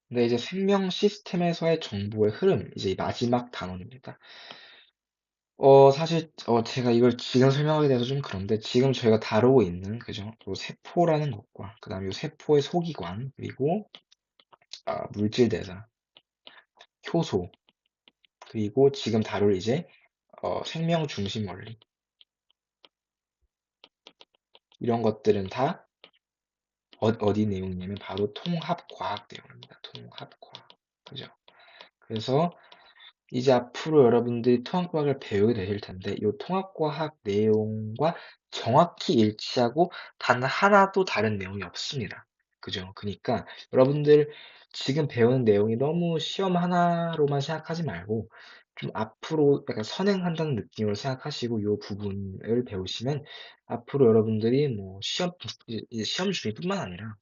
근데 이제 생명 시스템에서의 정보의 흐름, 이제 이 마지막 단원입니다. 사실 제가 이걸 지금 설명하게 돼서 좀 그런데 지금 저희가 다루고 있는 그죠? 요 세포라는 것과 그다음에 요 세포의 소기관 그리고 물질 대사, 효소 그리고 지금 다룰 이제 생명 중심 원리 이런 것들은 다 어디 내용이냐면 바로 통합 과학 내용입니다. 통합 과학. 그죠? 그래서 이제 앞으로 여러분들이 통합과학을 배우게 되실 텐데 이 통합과학 내용과 정확히 일치하고 단 하나도 다른 내용이 없습니다. 그죠? 그러니까 여러분들 지금 배우는 내용이 너무 시험 하나로만 생각하지 말고 좀 앞으로 약간 선행한다는 느낌으로 생각하시고 이 부분을 배우시면 앞으로 여러분들이 뭐 이제 시험 준비뿐만 아니라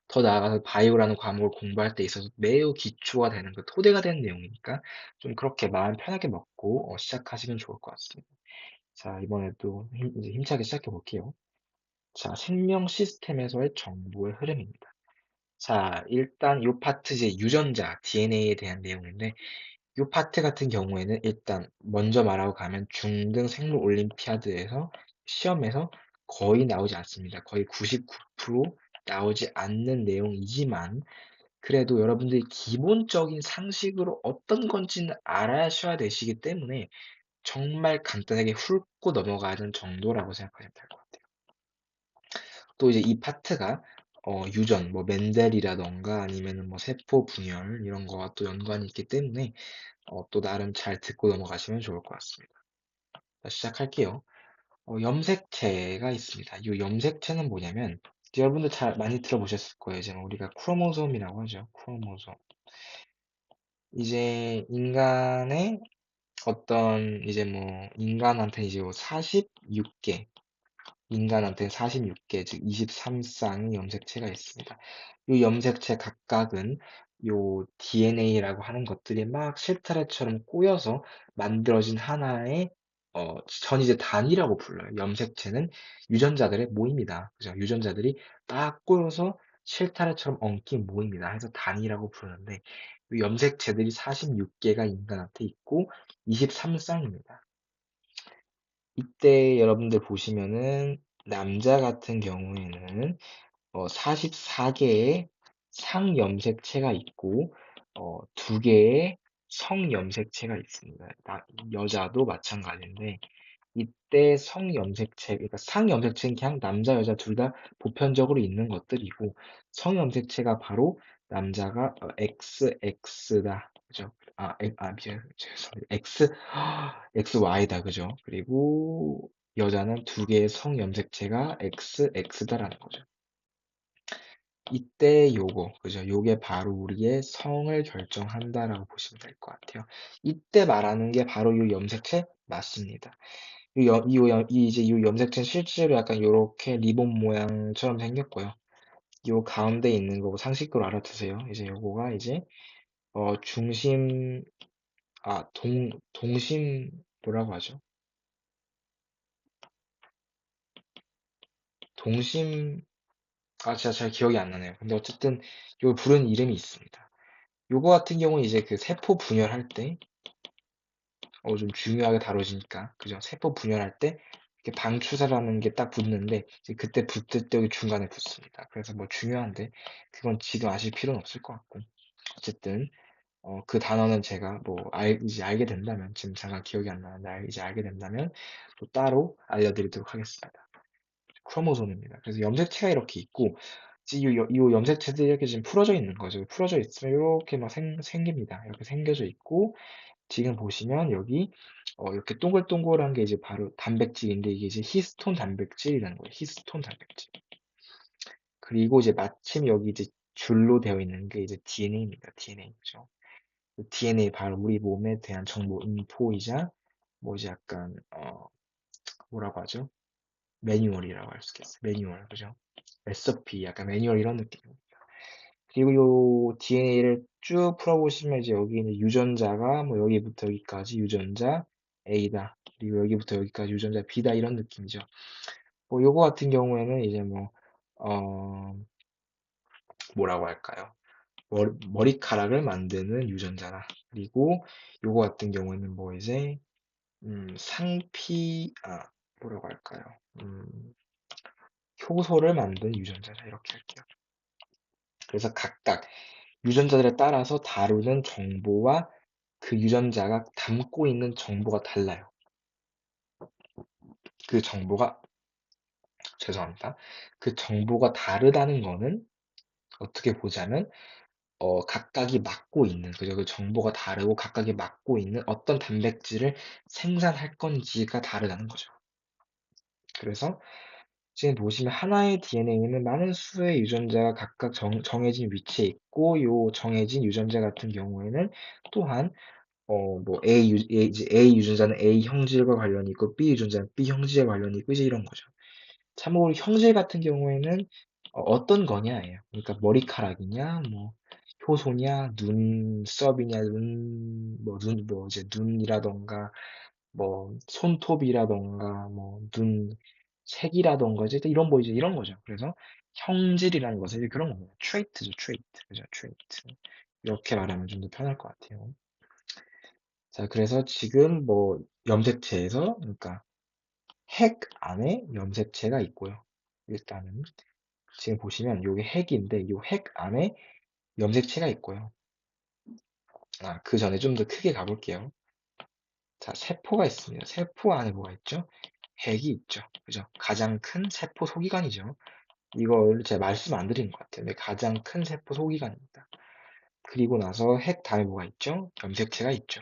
더 나아가서 바이오라는 과목을 공부할 때 있어서 매우 기초가 되는 그 토대가 되는 내용이니까 좀 그렇게 마음 편하게 먹고 시작하시면 좋을 것 같습니다. 자, 이번에도 이제 힘차게 시작해 볼게요. 자, 생명 시스템에서의 정보의 흐름입니다. 자, 일단 이 파트 이제 유전자, DNA에 대한 내용인데 이 파트 같은 경우에는 일단 먼저 말하고 가면 중등 생물 올림피아드에서 시험에서 거의 나오지 않습니다. 거의 99% 나오지 않는 내용이지만 그래도 여러분들이 기본적인 상식으로 어떤 건지는 알아셔야 되시기 때문에 정말 간단하게 훑고 넘어가는 정도라고 생각하시면 될 것 같아요. 또 이제 이 파트가 유전, 뭐 멘델이라던가 아니면은 뭐 세포 분열 이런 거와 또 연관이 있기 때문에 또 나름 잘 듣고 넘어가시면 좋을 것 같습니다. 자, 시작할게요. 염색체가 있습니다. 이 염색체는 뭐냐면 여러분들 잘 많이 들어보셨을 거예요. 이제 뭐 우리가 크로모솜이라고 하죠. 크로모솜. 이제 인간의 어떤 이제 뭐 인간한테 이제 46개 인간한테는 46개 즉 23쌍의 염색체가 있습니다. 이 염색체 각각은 요 DNA라고 하는 것들이 막 실타래처럼 꼬여서 만들어진 하나의 전 이제 단위라고 불러요. 염색체는 유전자들의 모임이다. 그죠? 유전자들이 딱 꼬여서 실타래처럼 엉킨 모임이다. 해서 단위라고 부르는데 이 염색체들이 46개가 인간한테 있고 23쌍입니다. 이때 여러분들 보시면은 남자 같은 경우에는 44개의 상염색체가 있고 2개의 성염색체가 있습니다. 여자도 마찬가지인데 이때 성염색체, 그러니까 상염색체는 그냥 남자, 여자 둘 다 보편적으로 있는 것들이고 성염색체가 바로 남자가 XX다. 그죠? 미안, 죄송해요. XY다. 그죠? 그리고 여자는 2개의 성염색체가 XX다라는 거죠. 이때 요거, 그죠? 요게 바로 우리의 성을 결정한다라고 보시면 될 것 같아요. 이때 말하는 게 바로 요 염색체 맞습니다. 이제 이 염색체는 실제로 약간 요렇게 리본 모양처럼 생겼고요. 요 가운데 있는 거 상식으로 알아두세요. 이제 요거가 이제 중심, 동심 뭐라고 하죠? 동심, 진짜 잘 기억이 안 나네요. 근데 어쨌든 요 부르는 이름이 있습니다. 요거 같은 경우는 이제 그 세포 분열할 때 좀 중요하게 다뤄지니까 그죠? 세포 분열할 때 이렇게 방추사라는 게 딱 붙는데 이제 그때 붙을 때 여기 중간에 붙습니다. 그래서 뭐 중요한데 그건 지금 아실 필요는 없을 것 같고 어쨌든 그 단어는 제가 뭐 이제 알게 된다면 지금 잠깐 기억이 안 나는데 이제 알게 된다면 또 따로 알려드리도록 하겠습니다. 크로모솜입니다. 그래서 염색체가 이렇게 있고 이 염색체들이 이렇게 지금 풀어져 있는 거죠. 풀어져 있으면 이렇게 막 생깁니다. 이렇게 생겨져 있고 지금 보시면 여기 이렇게 동글동글한 게 이제 바로 단백질인데 이게 이제 히스톤 단백질이라는 거예요. 히스톤 단백질. 그리고 이제 마침 여기 이제 줄로 되어 있는 게 이제 DNA입니다. DNA죠. DNA 바로 우리 몸에 대한 정보 인포이자 뭐 이제 약간 뭐라고 하죠? 매뉴얼이라고 할 수 있겠어요. 매뉴얼 그죠? 레시피 약간 매뉴얼 이런 느낌입니다. 그리고 요 DNA를 쭉 풀어보시면 이제 여기 있는 유전자가 뭐 여기부터 여기까지 유전자 A다. 그리고 여기부터 여기까지 유전자 B다 이런 느낌이죠. 뭐 요거 같은 경우에는 이제 뭐 어, 뭐라고 할까요? 머리카락을 만드는 유전자다. 그리고 요거 같은 경우에는 뭐 이제 뭐라고 할까요? 효소를 만든 유전자다. 이렇게 할게요. 그래서 각각 유전자들에 따라서 다루는 정보와 그 유전자가 담고 있는 정보가 달라요. 그 정보가, 죄송합니다. 그 정보가 다르다는 거는 어떻게 보자면, 각각이 맡고 있는, 그죠? 그 정보가 다르고 각각이 맡고 있는 어떤 단백질을 생산할 건지가 다르다는 거죠. 그래서 지금 보시면 하나의 DNA는 많은 수의 유전자가 각각 정해진 위치에 있고, 요 정해진 유전자 같은 경우에는 또한 뭐 A 유전자는 A 형질과 관련이 있고 B 유전자는 B 형질과 관련이 있고 이제 이런 거죠. 참고로 형질 같은 경우에는 어떤 거냐예요. 그러니까 머리카락이냐, 뭐 효소냐, 눈썹이냐, 뭐 이제 눈이라던가, 뭐 손톱이라던가, 뭐 눈 색이라던가 이제 이런 거 이제 이런 거죠. 그래서 형질이라는 것은 이제 그런 겁니다. 트레이트죠, 트레이트. 그죠, 트레이트. 이렇게 말하면 좀 더 편할 것 같아요. 자, 그래서 지금 뭐 염색체에서, 그러니까 핵 안에 염색체가 있고요. 일단은 지금 보시면 요게 핵인데 요 핵 안에 염색체가 있고요. 그 전에 좀 더 크게 가볼게요. 자, 세포가 있습니다. 세포 안에 뭐가 있죠? 핵이 있죠. 그죠? 가장 큰 세포 소기관이죠. 이걸 제가 말씀 안 드린 것 같아요. 근데 가장 큰 세포 소기관입니다. 그리고 나서 핵 다음에 뭐가 있죠? 염색체가 있죠.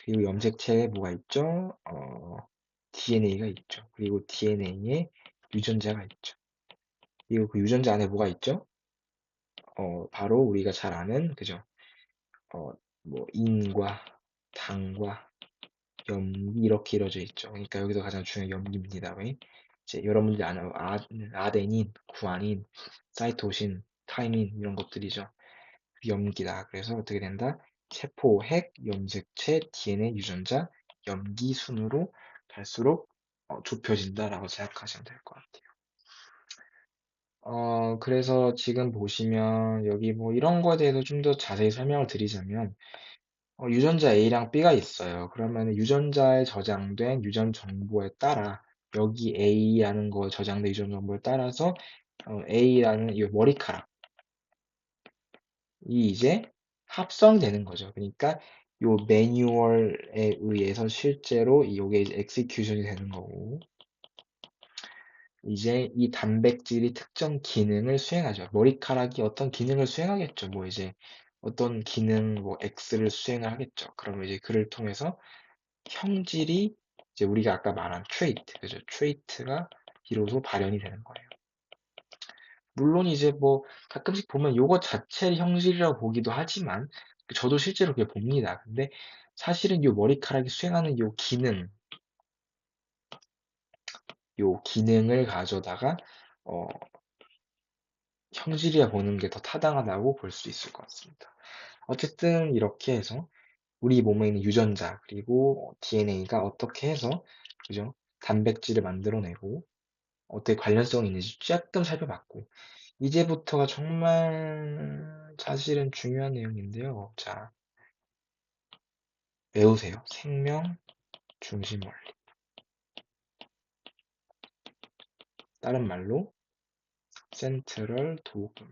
그리고 염색체에 뭐가 있죠? DNA가 있죠. 그리고 DNA에 유전자가 있죠. 그리고 그 유전자 안에 뭐가 있죠? 바로 우리가 잘 아는, 그죠? 어, 뭐, 인과 당과 염기 이렇게 이루어져 있죠. 그러니까 여기서 가장 중요한 염기입니다. 왜? 이제 여러분들이 아는 아데닌, 구아닌, 사이토신, 타이민 이런 것들이죠. 염기다. 그래서 어떻게 된다? 세포, 핵, 염색체, DNA, 유전자, 염기 순으로 갈수록 좁혀진다라고 생각하시면 될 것 같아요. 그래서 지금 보시면 여기 뭐 이런 거에 대해서 좀 더 자세히 설명을 드리자면, 유전자 A랑 B가 있어요. 그러면 유전자에 저장된 유전 정보에 따라 여기 A라는 거에 저장된 유전 정보에 따라서 A라는 이 머리카락이 이제 합성되는 거죠. 그러니까 요 매뉴얼에 의해서 실제로 이게 이제 엑시큐션이 되는 거고, 이제 이 단백질이 특정 기능을 수행하죠. 머리카락이 어떤 기능을 수행하겠죠. 뭐 이제 어떤 기능, 뭐 X를 수행을 하겠죠. 그러면 이제 그를 통해서 형질이 이제 우리가 아까 말한 트레이트, 그죠? 트레이트가 비로소 발현이 되는 거예요. 물론 이제 뭐 가끔씩 보면 요거 자체를 형질이라고 보기도 하지만 저도 실제로 그렇게 봅니다. 근데 사실은 요 머리카락이 수행하는 요 기능을 가져다가 어, 형질이라 보는 게 더 타당하다고 볼 수 있을 것 같습니다. 어쨌든 이렇게 해서 우리 몸에 있는 유전자 그리고 DNA가 어떻게 해서, 그죠? 단백질을 만들어내고 어떻게 관련성이 있는지 조금 살펴봤고, 이제부터가 정말 사실은 중요한 내용인데요. 자, 외우세요. 생명 중심 원리. 다른 말로 센트럴 도그마.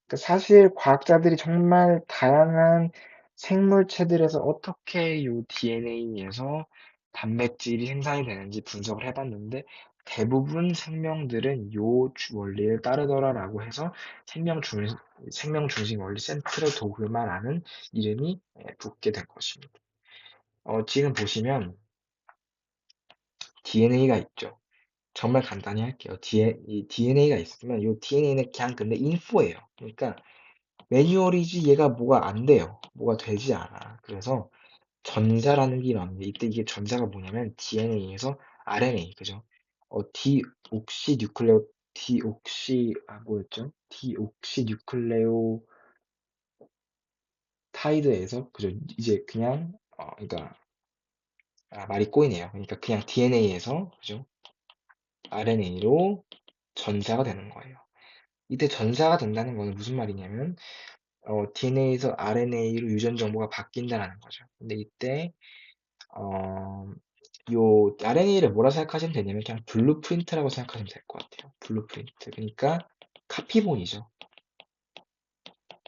그러니까 사실 과학자들이 정말 다양한 생물체들에서 어떻게 이 DNA에서 단백질이 생산이 되는지 분석을 해봤는데, 대부분 생명들은 요 원리를 따르더라라고 해서 생명 중심 원리 센트럴 도그마라는 이름이 붙게 된 것입니다. 지금 보시면 DNA가 있죠. 정말 간단히 할게요. 이 DNA가 있으면 이 DNA는 그냥 근데 인포예요. 그러니까 매뉴얼이지 얘가 뭐가 안 돼요. 뭐가 되지 않아. 그래서 전자라는 게 나옵니다. 이때 이게 전자가 뭐냐면 DNA에서 RNA, 그죠? 디옥시 뉴클레오, 뭐였죠? 디옥시 뉴클레오 타이드에서, 그죠? 이제 그냥, 그러니까, 말이 꼬이네요. 그러니까 그냥 DNA에서, 그죠? RNA로 전사가 되는 거예요. 이때 전사가 된다는 거는 무슨 말이냐면 DNA에서 RNA로 유전 정보가 바뀐다라는 거죠. 근데 이때 어, 요 RNA를 뭐라 생각하시면 되냐면 그냥 블루프린트라고 생각하시면 될 것 같아요. 블루프린트. 그러니까 카피본이죠.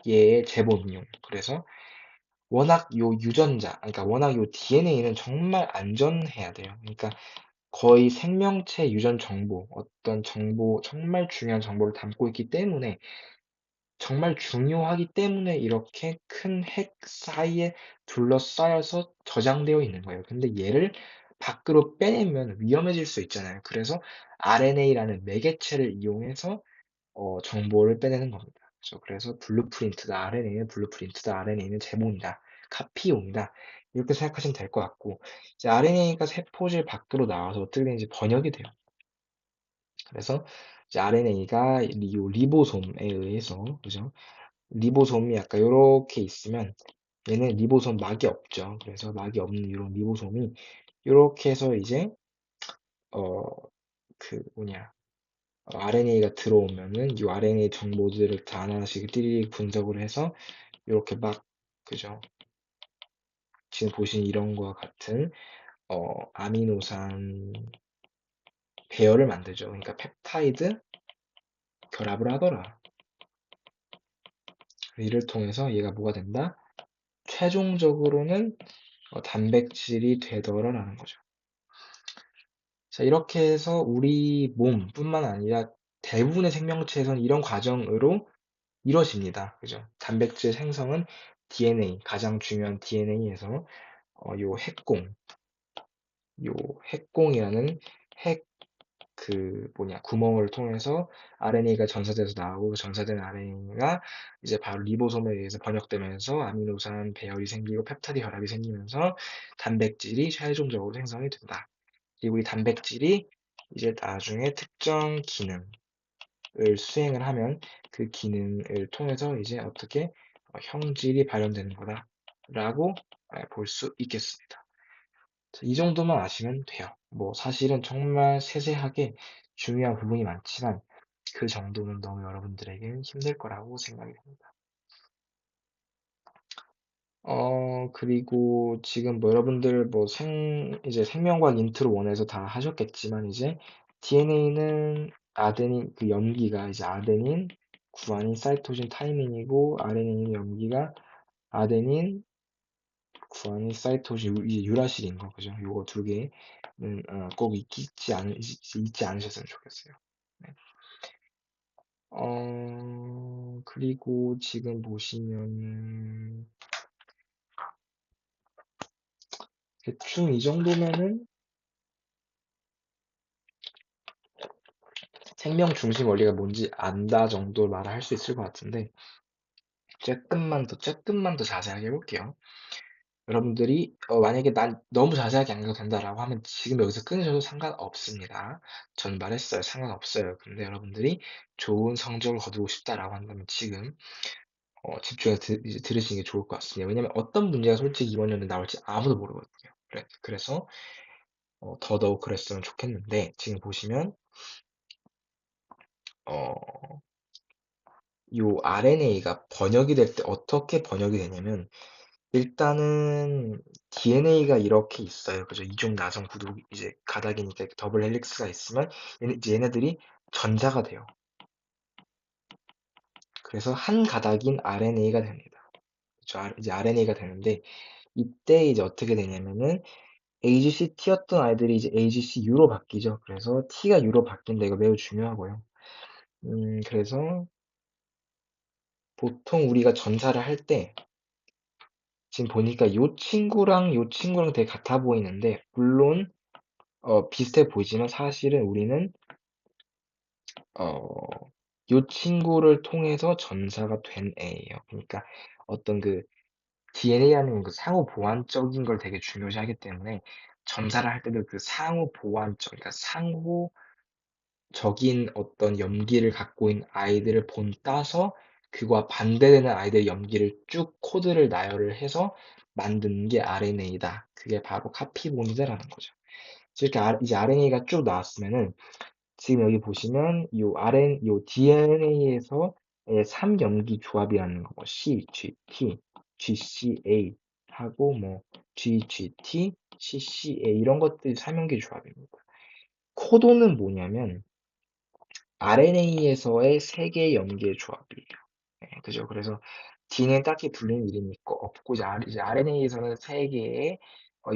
얘의 재본용. 그래서 워낙 요 유전자, 그러니까 워낙 요 DNA는 정말 안전해야 돼요. 그러니까 거의 생명체 유전 정보, 어떤 정보, 정말 중요한 정보를 담고 있기 때문에 정말 중요하기 때문에 이렇게 큰 핵 사이에 둘러싸여서 저장되어 있는 거예요. 근데 얘를 밖으로 빼내면 위험해질 수 있잖아요. 그래서 RNA라는 매개체를 이용해서 정보를 빼내는 겁니다. 그래서 블루프린트다, RNA는 블루프린트다, RNA는 제본이다, 카피용이다. 이렇게 생각하시면 될 것 같고, 이제 RNA가 세포질 밖으로 나와서 어떻게 되는지 번역이 돼요. 그래서 이제 RNA가 리보솜에 의해서, 그죠? 리보솜이 아까 이렇게 있으면 얘는 리보솜 막이 없죠. 그래서 막이 없는 이런 리보솜이 이렇게 해서 이제 그 뭐냐 RNA가 들어오면은 이 RNA 정보들을 다 하나씩 띠리리 분석을 해서 이렇게 막 그죠? 지금 보신 이런 거와 같은 아미노산 배열을 만들죠. 그러니까 펩타이드 결합을 하더라. 이를 통해서 얘가 뭐가 된다? 최종적으로는 단백질이 되더라라는 거죠. 자, 이렇게 해서 우리 몸뿐만 아니라 대부분의 생명체에서는 이런 과정으로 이루어집니다. 그죠? 단백질 생성은 DNA, 가장 중요한 DNA에서 요 핵공, 요 핵공이라는 핵 구멍을 통해서 RNA가 전사돼서 나오고 전사된 RNA가 이제 바로 리보솜에 의해서 번역되면서 아미노산 배열이 생기고 펩타이드 결합이 생기면서 단백질이 최종적으로 생성이 된다. 그리고 이 단백질이 이제 나중에 특정 기능을 수행을 하면 그 기능을 통해서 이제 어떻게 형질이 발현되는 거다라고 볼 수 있겠습니다. 이 정도만 아시면 돼요. 뭐 사실은 정말 세세하게 중요한 부분이 많지만 그 정도는 너무 여러분들에게 힘들 거라고 생각이 됩니다. 그리고 지금 뭐 여러분들 뭐 이제 생명과학 인트로 원에서 다 하셨겠지만 이제 DNA는 아데닌, 그 염기가 이제 아데닌, 구아닌, 사이토신, 타이민이고 RNA는 염기가 아데닌, 구아닌, 사이토신, 이제 유라실인 거, 그죠? 요거 두 개는 꼭 잊지 않으셨으면 좋겠어요. 네. 그리고 지금 보시면은 대충 이 정도면은 생명 중심 원리가 뭔지 안다 정도 말을 할 수 있을 것 같은데 조금만 더 자세하게 해볼게요. 여러분들이 만약에 난 너무 자세하게 안 가도 된다라고 하면 지금 여기서 끊으셔도 상관없습니다. 전 말했어요. 상관없어요. 근데 여러분들이 좋은 성적을 거두고 싶다라고 한다면 지금 집중해서 이제 들으시는 게 좋을 것 같습니다. 왜냐면 어떤 문제가 솔직히 이번 연도에 나올지 아무도 모르거든요. 그래서 더더욱 그랬으면 좋겠는데 지금 보시면 어, 요 RNA가 번역이 될 때 어떻게 번역이 되냐면 일단은 DNA가 이렇게 있어요. 그죠? 이중 나선 구도 이제 가닥이니까 이렇게 더블 헬릭스가 있으면 이제 얘네들이 전자가 돼요. 그래서 한 가닥인 RNA가 됩니다. 그죠? 이제 RNA가 되는데 이때 이제 어떻게 되냐면은 AGC T였던 아이들이 이제 AGC U로 바뀌죠. 그래서 T가 U로 바뀐다. 이거 매우 중요하고요. 그래서 보통 우리가 전사를 할 때 지금 보니까 요 친구랑 되게 같아 보이는데 물론 비슷해 보이지만 사실은 우리는 요 친구를 통해서 전사가 된 애예요. 그러니까 어떤 그 DNA라는 그 상호 보완적인 걸 되게 중요시하기 때문에 전사를 할 때도 그 상호 보완적, 그러니까 상호적인 어떤 염기를 갖고 있는 아이들을 따서 그와 반대되는 아이들의 염기를 쭉 코드를 나열을 해서 만드는 게 RNA다. 그게 바로 카피본이다라는 거죠. 이렇게 이제 RNA가 쭉 나왔으면은 지금 여기 보시면 요 DNA에서의 3염기 조합이라는 거, 뭐 C, G, T, GCA 하고 뭐 GGT, CCA 이런 것들이 3염기 조합입니다. 코돈은 뭐냐면 RNA에서의 3개의 염기의 조합이에요. 네, 그죠? 그래서 D는 딱히 불리는 이름이 있고 없고 이제 RNA에서는 3개의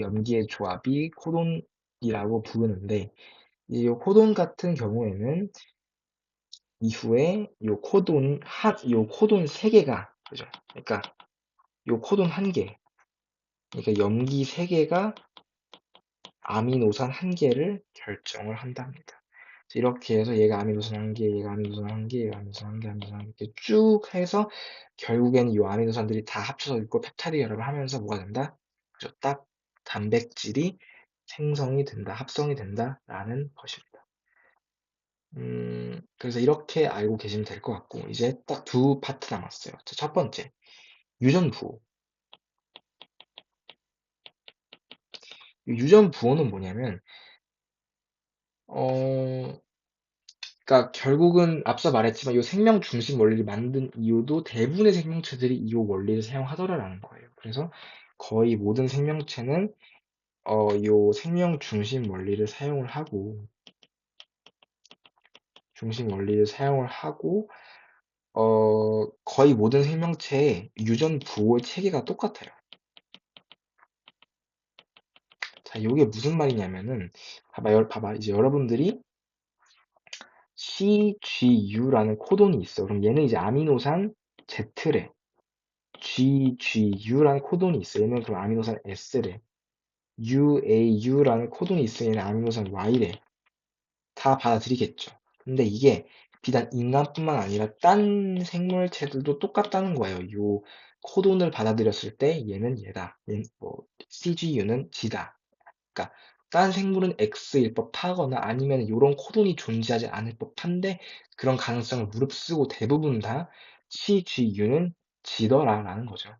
염기의 조합이 코돈이라고 부르는데 이제 이 코돈 같은 경우에는 이후에 요 코돈 3개가 그죠? 그러니까 요 코돈 1개, 그러니까 염기 3개가 아미노산 1개를 결정을 한답니다. 이렇게 해서 얘가 아미노산 1개, 얘가 아미노산 1개, 얘가 아미노산 1개, 아미노산 1개 이렇게 쭉 해서 결국에는 이 아미노산들이 다 합쳐서 있고 펩타이드 결합을 하면서 뭐가 된다? 그죠? 딱 단백질이 생성이 된다, 합성이 된다라는 것입니다. 그래서 이렇게 알고 계시면 될 것 같고 이제 딱 두 파트 남았어요. 자, 첫 번째, 유전부호. 이 유전부호는 뭐냐면 어, 그러니까 결국은 앞서 말했지만 이 생명 중심 원리를 만든 이유도 대부분의 생명체들이 이 원리를 사용하더라라는 거예요. 그래서 거의 모든 생명체는 이 생명 중심 원리를 사용을 하고 거의 모든 생명체의 유전 부호의 체계가 똑같아요. 자, 이게 무슨 말이냐면은 봐봐 이제 여러분들이 CGU라는 코돈이 있어. 그럼 얘는 이제 아미노산 Z래. GGU라는 코돈이 있어. 얘는 그럼 아미노산 S래. UAU라는 코돈이 있어. 얘는 아미노산 Y래. 다 받아들이겠죠. 근데 이게 비단 인간뿐만 아니라 딴 생물체들도 똑같다는 거예요. 요 코돈을 받아들였을 때 얘는 얘다. 뭐 CGU는 G다. 그러니까 딴 생물은 X일 법하거나 아니면 이런 코돈이 존재하지 않을 법한데 그런 가능성을 무릅쓰고 대부분 다 CGU는 G더라라는 거죠.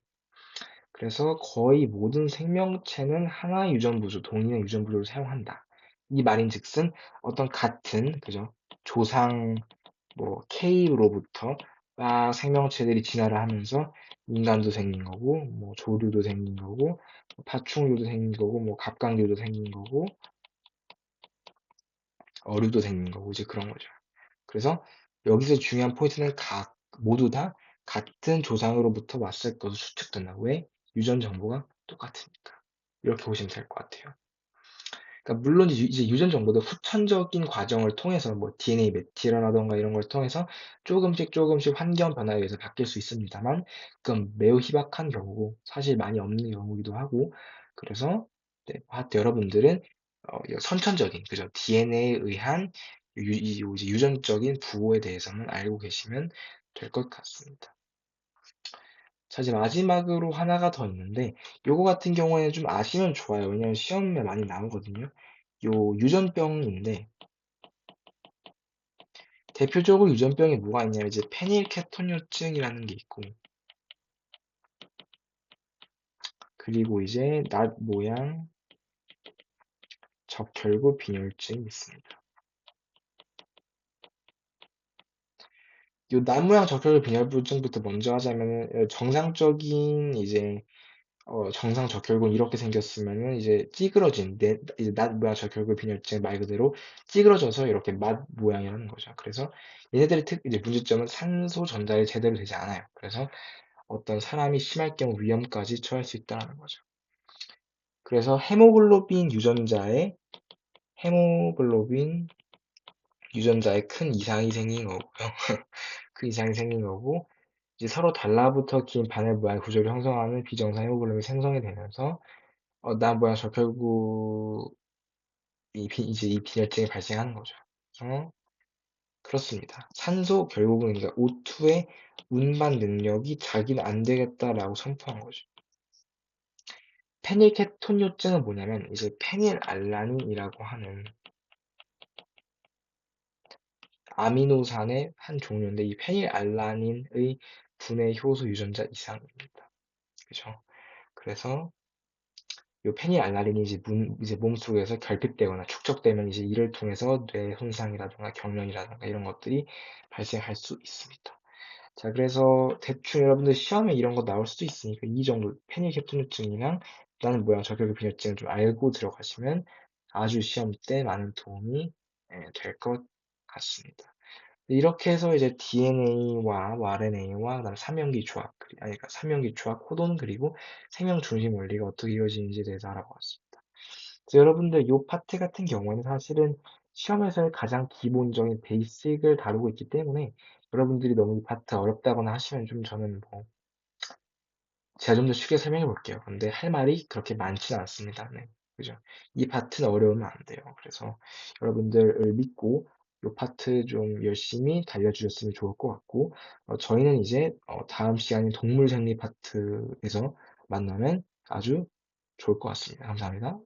그래서 거의 모든 생명체는 하나의 유전구조, 동일한 유전구조를 사용한다. 이 말인즉슨 어떤 같은 그죠? 조상 뭐 K로부터 막 생명체들이 진화를 하면서 인간도 생긴 거고, 뭐 조류도 생긴 거고, 파충류도 생긴 거고, 뭐 갑각류도 생긴 거고, 어류도 생긴 거고 이제 그런 거죠. 그래서 여기서 중요한 포인트는 모두 다 같은 조상으로부터 왔을 것으로 추측된다. 왜? 유전 정보가 똑같으니까. 이렇게 보시면 될 것 같아요. 그러니까 물론 이제 유전 정보도 후천적인 과정을 통해서 뭐 DNA 메티라던가 이런 걸 통해서 조금씩 환경 변화에 의해서 바뀔 수 있습니다만 그건 매우 희박한 경우고 사실 많이 없는 경우이기도 하고 그래서 네, 하여튼 여러분들은 선천적인 그죠 DNA에 의한 이제 유전적인 부호에 대해서는 알고 계시면 될 것 같습니다. 자, 이제 마지막으로 하나가 더 있는데, 요거 같은 경우에는 좀 아시면 좋아요. 왜냐면 시험에 많이 나오거든요. 요 유전병인데, 대표적으로 유전병이 뭐가 있냐면, 이제 페닐케토뇨증이라는 게 있고, 그리고 이제 낫 모양 적혈구 빈혈증이 있습니다. 요 낫 모양 적혈구 빈혈증부터 먼저 하자면은, 정상적인 이제 정상 적혈구는 이렇게 생겼으면은 이제 찌그러진 이제 낫 모양 적혈구 빈혈증 말 그대로 찌그러져서 이렇게 맛 모양이라는 거죠. 그래서 얘네들의 이제 문제점은 산소 전달이 제대로 되지 않아요. 그래서 어떤 사람이 심할 경우 위험까지 처할 수 있다는 거죠. 그래서 헤모글로빈 유전자에 큰 이상이 생긴 거고요. 큰 이상이 생긴 거고 이제 서로 달라붙어 긴 바늘 모양 구조를 형성하는 비정상 헤모글로빈이 생성이 되면서 나 뭐야 결국 이제 이 빈혈증이 발생하는 거죠. 그래서 그렇습니다. 산소 결국은 그러니까 O2의 운반 능력이 자기는 안 되겠다라고 선포한 거죠. 페닐케톤요증은 뭐냐면 이제 페닐알라닌이라고 하는 아미노산의 한 종류인데 이 페닐알라닌의 분해 효소 유전자 이상입니다. 그죠? 그래서 요 페닐알라닌이 이제 몸속에서 결핍되거나 축적되면 이제 이를 통해서 뇌 손상이라든가 경련이라든가 이런 것들이 발생할 수 있습니다. 자, 그래서 대충 여러분들 시험에 이런 거 나올 수도 있으니까 이 정도 페닐케토누증이랑 나는 모양 저격의 비뇨증을 좀 알고 들어가시면 아주 시험 때 많은 도움이 될 것 같습니다. 이렇게 해서 이제 DNA와 RNA와 그다음에 삼형기 조합, 그러니까 삼형기 조합 코돈 그리고 생명 중심 원리가 어떻게 이루어지는지에 대해서 알아보았습니다. 그래서 여러분들 요 파트 같은 경우에는 사실은 시험에서의 가장 기본적인 베이직을 다루고 있기 때문에 여러분들이 너무 이 파트 어렵다거나 하시면 좀 저는 뭐 제가 좀 더 쉽게 설명해 볼게요. 근데 할 말이 그렇게 많지는 않습니다. 네. 그죠? 이 파트는 어려우면 안 돼요. 그래서 여러분들을 믿고 요 파트 좀 열심히 달려주셨으면 좋을 것 같고, 저희는 이제 다음 시간인 동물 생리 파트에서 만나면 아주 좋을 것 같습니다. 감사합니다.